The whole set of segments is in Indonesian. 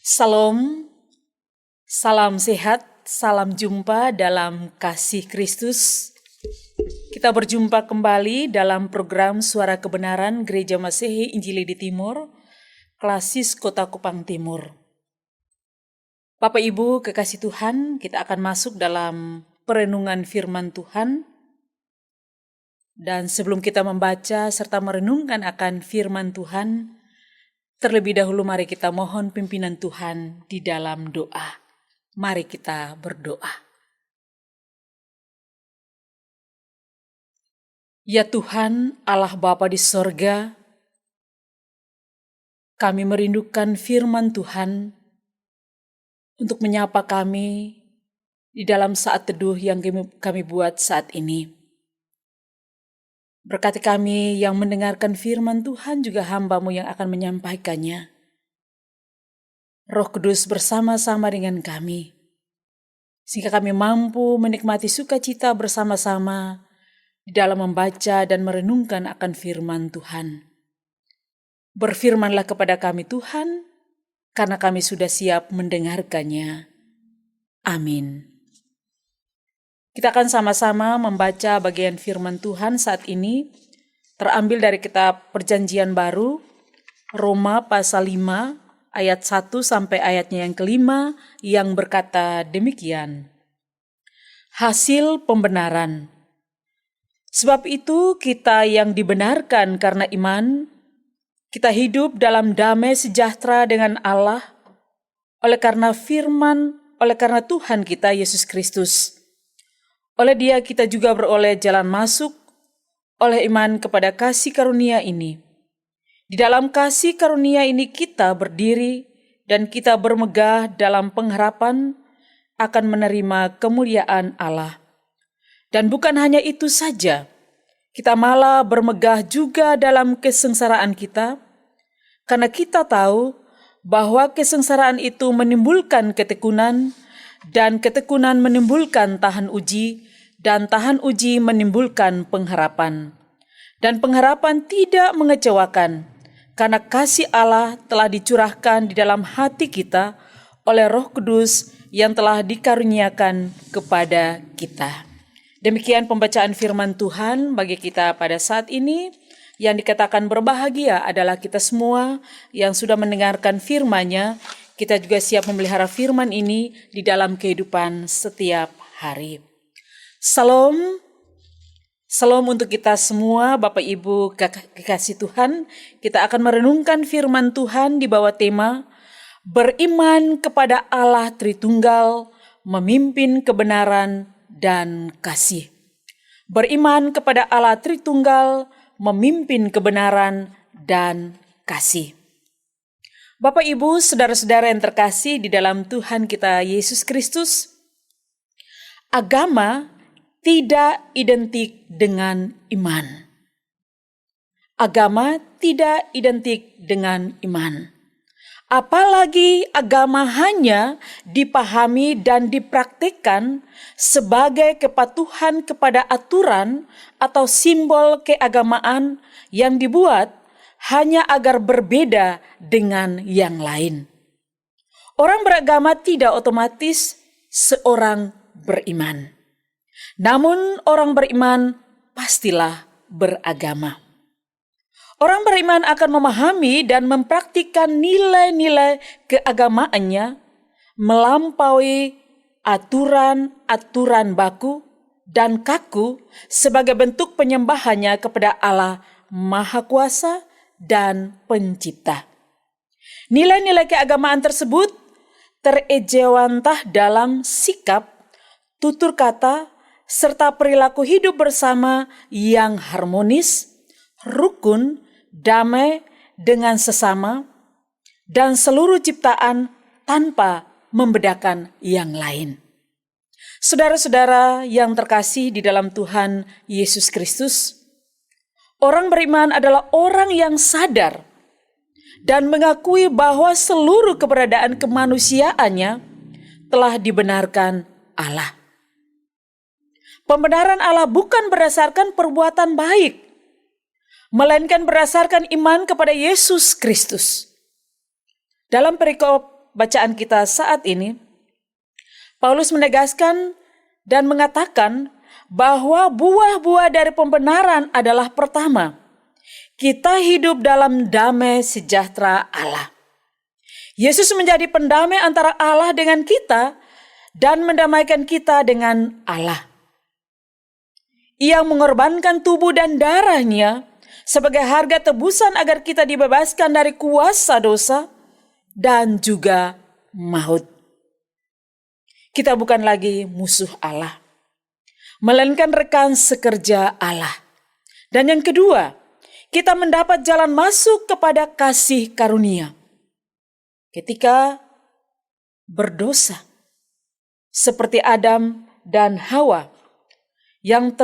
Salam, salam sehat, salam jumpa dalam kasih Kristus. Kita berjumpa kembali dalam program Suara Kebenaran Gereja Masehi Injili di Timur, Klasis Kota Kupang Timur. Bapak Ibu kekasih Tuhan, kita akan masuk dalam perenungan firman Tuhan. Dan sebelum kita membaca serta merenungkan akan firman Tuhan, terlebih dahulu mari kita mohon pimpinan Tuhan di dalam doa. Mari kita berdoa. Ya Tuhan, Allah Bapa di sorga, kami merindukan firman Tuhan untuk menyapa kami di dalam saat teduh yang kami buat saat ini. Berkati kami yang mendengarkan firman Tuhan, juga hamba-Mu yang akan menyampaikannya. Roh Kudus bersama-sama dengan kami, sehingga kami mampu menikmati sukacita bersama-sama di dalam membaca dan merenungkan akan firman Tuhan. Berfirmanlah kepada kami Tuhan, karena kami sudah siap mendengarkannya. Amin. Kita akan sama-sama membaca bagian firman Tuhan saat ini, terambil dari kitab Perjanjian Baru, Roma pasal 5, ayat 1 sampai ayatnya yang kelima, yang berkata demikian. Hasil pembenaran. Sebab itu kita yang dibenarkan karena iman, kita hidup dalam damai sejahtera dengan Allah, oleh karena Tuhan kita Yesus Kristus. Oleh Dia kita juga beroleh jalan masuk oleh iman kepada kasih karunia ini. Di dalam kasih karunia ini kita berdiri dan kita bermegah dalam pengharapan akan menerima kemuliaan Allah. Dan bukan hanya itu saja, kita malah bermegah juga dalam kesengsaraan kita, karena kita tahu bahwa kesengsaraan itu menimbulkan ketekunan, dan ketekunan menimbulkan tahan uji, dan tahan uji menimbulkan pengharapan. Dan pengharapan tidak mengecewakan, karena kasih Allah telah dicurahkan di dalam hati kita oleh Roh Kudus yang telah dikaruniakan kepada kita. Demikian pembacaan firman Tuhan bagi kita pada saat ini. Yang dikatakan berbahagia adalah kita semua yang sudah mendengarkan firman-Nya. Kita juga siap memelihara firman ini di dalam kehidupan setiap hari. Salam, salam untuk kita semua, Bapak Ibu kekasih Tuhan. Kita akan merenungkan firman Tuhan di bawah tema beriman kepada Allah Tritunggal, memimpin kebenaran dan kasih. Beriman kepada Allah Tritunggal, memimpin kebenaran dan kasih. Bapak Ibu, saudara-saudara yang terkasih di dalam Tuhan kita Yesus Kristus, agama tidak identik dengan iman. Agama tidak identik dengan iman. Apalagi agama hanya dipahami dan dipraktikkan sebagai kepatuhan kepada aturan atau simbol keagamaan yang dibuat hanya agar berbeda dengan yang lain. Orang beragama tidak otomatis seorang beriman. Namun orang beriman pastilah beragama. Orang beriman akan memahami dan mempraktikkan nilai-nilai keagamaannya melampaui aturan-aturan baku dan kaku sebagai bentuk penyembahannya kepada Allah Maha Kuasa dan Pencipta. Nilai-nilai keagamaan tersebut terejawantah dalam sikap, tutur kata, serta perilaku hidup bersama yang harmonis, rukun, damai dengan sesama, dan seluruh ciptaan tanpa membedakan yang lain. Saudara-saudara yang terkasih di dalam Tuhan Yesus Kristus, orang beriman adalah orang yang sadar dan mengakui bahwa seluruh keberadaan kemanusiaannya telah dibenarkan Allah. Pembenaran Allah bukan berdasarkan perbuatan baik, melainkan berdasarkan iman kepada Yesus Kristus. Dalam perikop bacaan kita saat ini, Paulus menegaskan dan mengatakan bahwa buah-buah dari pembenaran adalah pertama, kita hidup dalam damai sejahtera Allah. Yesus menjadi pendamai antara Allah dengan kita dan mendamaikan kita dengan Allah. Ia mengorbankan tubuh dan darahnya sebagai harga tebusan agar kita dibebaskan dari kuasa dosa dan juga maut. Kita bukan lagi musuh Allah, melainkan rekan sekerja Allah. Dan yang kedua, kita mendapat jalan masuk kepada kasih karunia. Ketika berdosa, seperti Adam dan Hawa yang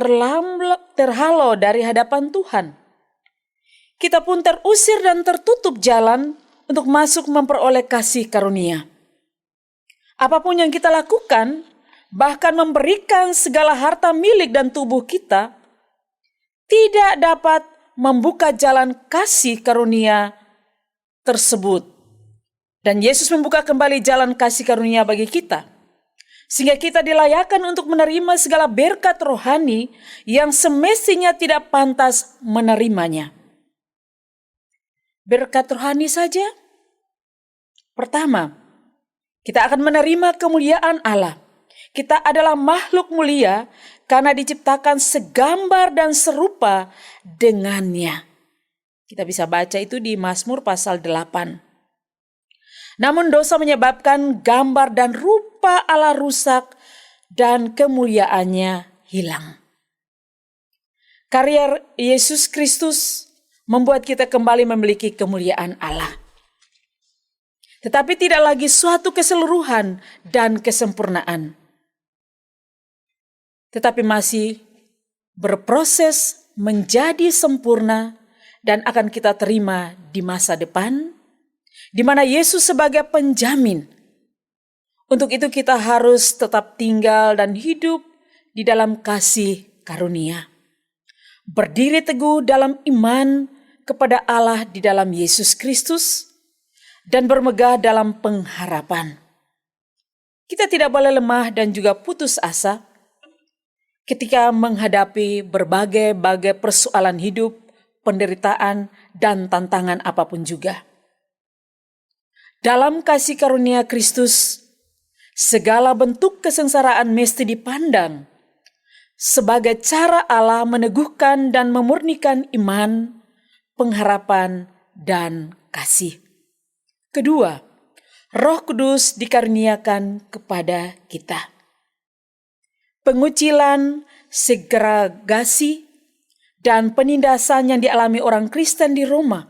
terhalau dari hadapan Tuhan, kita pun terusir dan tertutup jalan untuk masuk memperoleh kasih karunia. Apapun yang kita lakukan, bahkan memberikan segala harta milik dan tubuh kita, tidak dapat membuka jalan kasih karunia tersebut. Dan Yesus membuka kembali jalan kasih karunia bagi kita, sehingga kita dilayakkan untuk menerima segala berkat rohani yang semestinya tidak pantas menerimanya. Berkat rohani saja. Pertama, kita akan menerima kemuliaan Allah. Kita adalah makhluk mulia karena diciptakan segambar dan serupa dengannya. Kita bisa baca itu di Mazmur pasal 8. Namun dosa menyebabkan gambar dan rupa Allah rusak dan kemuliaannya hilang. Karya Yesus Kristus membuat kita kembali memiliki kemuliaan Allah. Tetapi tidak lagi suatu keseluruhan dan kesempurnaan, tetapi masih berproses menjadi sempurna dan akan kita terima di masa depan, di mana Yesus sebagai penjamin. Untuk itu kita harus tetap tinggal dan hidup di dalam kasih karunia. Berdiri teguh dalam iman kepada Allah di dalam Yesus Kristus dan bermegah dalam pengharapan. Kita tidak boleh lemah dan juga putus asa ketika menghadapi berbagai persoalan hidup, penderitaan, dan tantangan apapun juga. Dalam kasih karunia Kristus, segala bentuk kesengsaraan mesti dipandang sebagai cara Allah meneguhkan dan memurnikan iman, pengharapan, dan kasih. Kedua, Roh Kudus dikaruniakan kepada kita. Pengucilan, segregasi, dan penindasan yang dialami orang Kristen di Roma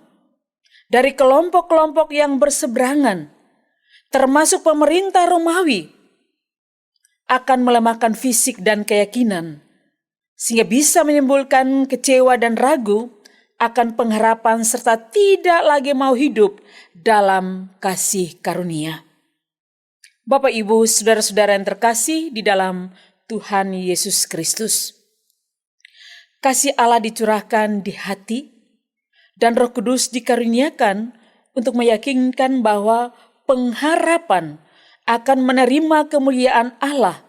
dari kelompok-kelompok yang berseberangan, termasuk pemerintah Romawi, akan melemahkan fisik dan keyakinan, sehingga bisa menimbulkan kecewa dan ragu akan pengharapan serta tidak lagi mau hidup dalam kasih karunia. Bapak, Ibu, saudara-saudara yang terkasih di dalam Tuhan Yesus Kristus, kasih Allah dicurahkan di hati dan Roh Kudus dikaruniakan untuk meyakinkan bahwa pengharapan akan menerima kemuliaan Allah,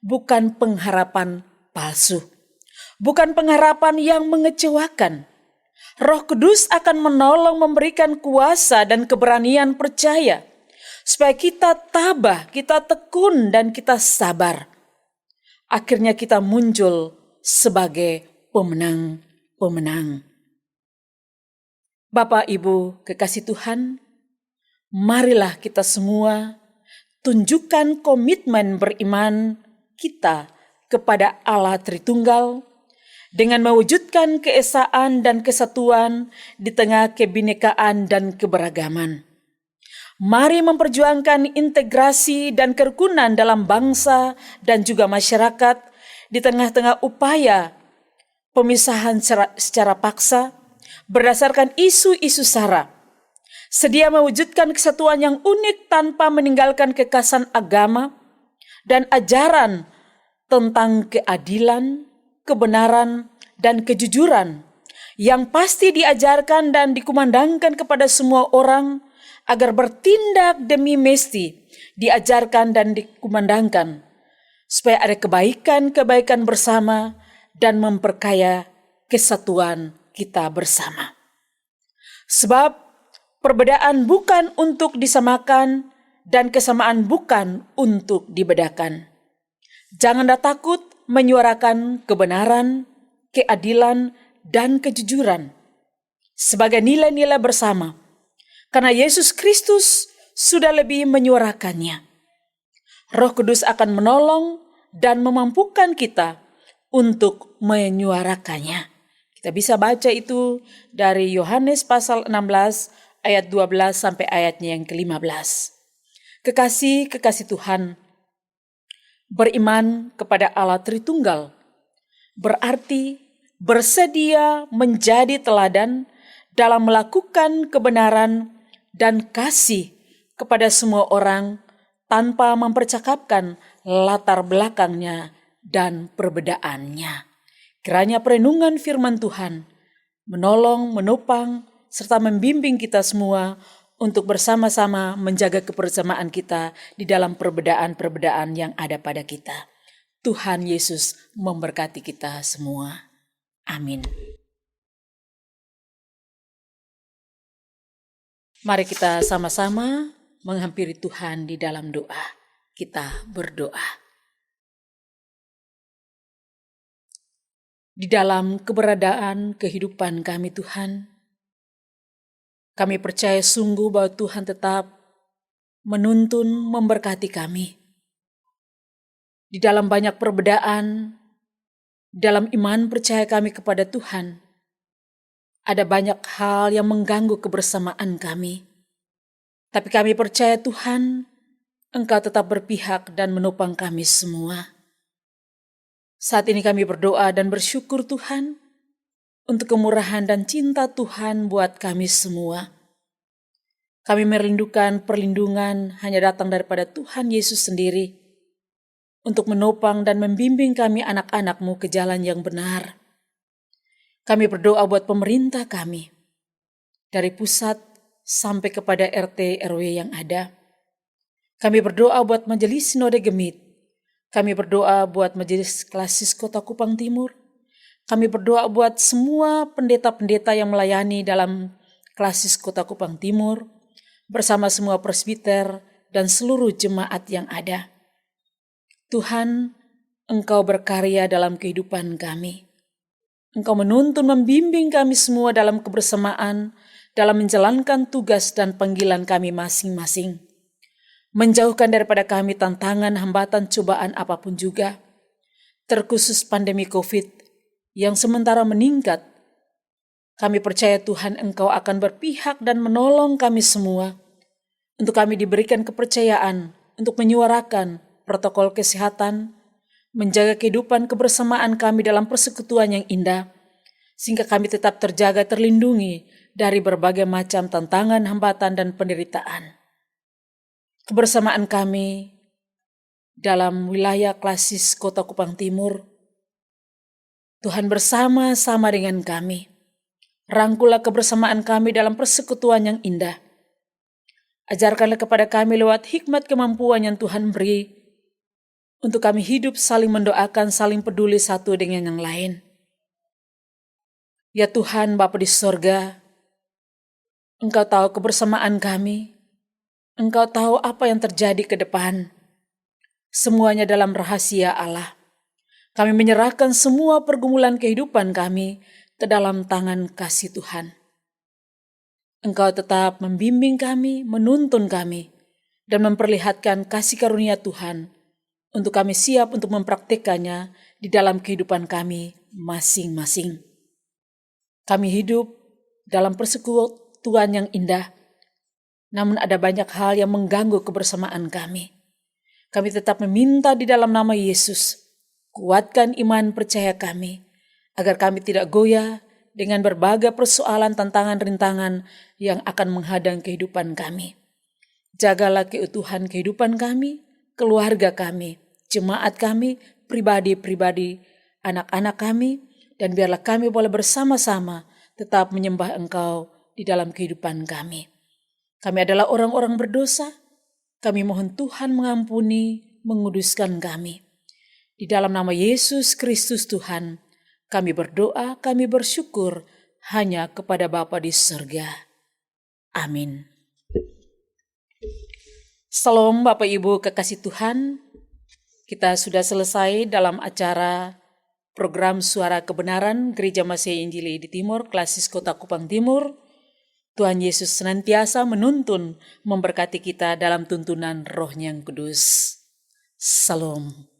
bukan pengharapan palsu, bukan pengharapan yang mengecewakan. Roh Kudus akan menolong memberikan kuasa dan keberanian percaya, supaya kita tabah, kita tekun, dan kita sabar. Akhirnya kita muncul sebagai pemenang-pemenang. Bapak, Ibu, kekasih Tuhan, marilah kita semua tunjukkan komitmen beriman kita kepada Allah Tritunggal dengan mewujudkan keesaan dan kesatuan di tengah kebinekaan dan keberagaman. Mari memperjuangkan integrasi dan kerukunan dalam bangsa dan juga masyarakat di tengah-tengah upaya pemisahan secara paksa berdasarkan isu-isu sara. Sedia mewujudkan kesatuan yang unik tanpa meninggalkan kekasan agama dan ajaran tentang keadilan, kebenaran, dan kejujuran yang pasti diajarkan dan dikumandangkan kepada semua orang agar bertindak demi mesti diajarkan dan dikumandangkan, supaya ada kebaikan-kebaikan bersama dan memperkaya kesatuan kita bersama. Sebab perbedaan bukan untuk disamakan dan kesamaan bukan untuk dibedakan. Janganlah takut menyuarakan kebenaran, keadilan, dan kejujuran sebagai nilai-nilai bersama, karena Yesus Kristus sudah lebih menyuarakannya. Roh Kudus akan menolong dan memampukan kita untuk menyuarakannya. Kita bisa baca itu dari Yohanes pasal 16 ayat 12 sampai ayatnya yang ke-15. Kekasih Tuhan, beriman kepada Allah Tritunggal berarti bersedia menjadi teladan dalam melakukan kebenaran dan kasih kepada semua orang tanpa mempercakapkan latar belakangnya dan perbedaannya. Kiranya perenungan firman Tuhan menolong, menopang, serta membimbing kita semua untuk bersama-sama menjaga kebersamaan kita di dalam perbedaan-perbedaan yang ada pada kita. Tuhan Yesus memberkati kita semua. Amin. Mari kita sama-sama menghampiri Tuhan di dalam doa. Kita berdoa. Di dalam keberadaan kehidupan kami Tuhan, kami percaya sungguh bahwa Tuhan tetap menuntun memberkati kami. Di dalam banyak perbedaan, dalam iman percaya kami kepada Tuhan, ada banyak hal yang mengganggu kebersamaan kami. Tapi kami percaya Tuhan, Engkau tetap berpihak dan menopang kami semua. Saat ini kami berdoa dan bersyukur Tuhan, untuk kemurahan dan cinta Tuhan buat kami semua. Kami merindukan perlindungan hanya datang daripada Tuhan Yesus sendiri, untuk menopang dan membimbing kami anak-anak-Mu ke jalan yang benar. Kami berdoa buat pemerintah kami, dari pusat sampai kepada RT RW yang ada. Kami berdoa buat Majelis Sinode Gemit. Kami berdoa buat Majelis Klasis Kota Kupang Timur. Kami berdoa buat semua pendeta-pendeta yang melayani dalam Klasis Kota Kupang Timur, bersama semua presbiter dan seluruh jemaat yang ada. Tuhan, Engkau berkarya dalam kehidupan kami. Engkau menuntun membimbing kami semua dalam kebersamaan, dalam menjalankan tugas dan panggilan kami masing-masing. Menjauhkan daripada kami tantangan, hambatan, cobaan apapun juga, terkhusus pandemi COVID yang sementara meningkat. Kami percaya Tuhan Engkau akan berpihak dan menolong kami semua, untuk kami diberikan kepercayaan untuk menyuarakan protokol kesehatan, menjaga kehidupan kebersamaan kami dalam persekutuan yang indah, sehingga kami tetap terjaga terlindungi dari berbagai macam tantangan, hambatan, dan penderitaan. Kebersamaan kami dalam wilayah Klasis Kota Kupang Timur, Tuhan bersama-sama dengan kami. Rangkulah kebersamaan kami dalam persekutuan yang indah. Ajarkanlah kepada kami lewat hikmat kemampuan yang Tuhan beri, untuk kami hidup saling mendoakan, saling peduli satu dengan yang lain. Ya Tuhan Bapa di sorga, Engkau tahu kebersamaan kami. Engkau tahu apa yang terjadi ke depan. Semuanya dalam rahasia Allah. Kami menyerahkan semua pergumulan kehidupan kami ke dalam tangan kasih Tuhan. Engkau tetap membimbing kami, menuntun kami, dan memperlihatkan kasih karunia Tuhan untuk kami siap untuk mempraktikkannya di dalam kehidupan kami masing-masing. Kami hidup dalam persekutuan yang indah, namun ada banyak hal yang mengganggu kebersamaan kami. Kami tetap meminta di dalam nama Yesus, kuatkan iman percaya kami, agar kami tidak goyah dengan berbagai persoalan, tantangan, rintangan yang akan menghadang kehidupan kami. Jagalah keutuhan kehidupan kami, keluarga kami, jemaat kami, pribadi-pribadi, anak-anak kami, dan biarlah kami boleh bersama-sama tetap menyembah Engkau di dalam kehidupan kami. Kami adalah orang-orang berdosa. Kami mohon Tuhan mengampuni, menguduskan kami. Di dalam nama Yesus Kristus Tuhan, kami berdoa, kami bersyukur hanya kepada Bapa di surga. Amin. Salam Bapak Ibu kekasih Tuhan. Kita sudah selesai dalam acara program Suara Kebenaran Gereja Masehi Injili di Timur, Klasis Kota Kupang Timur. Tuhan Yesus senantiasa menuntun, memberkati kita dalam tuntunan Roh-Nya yang kudus. Salam.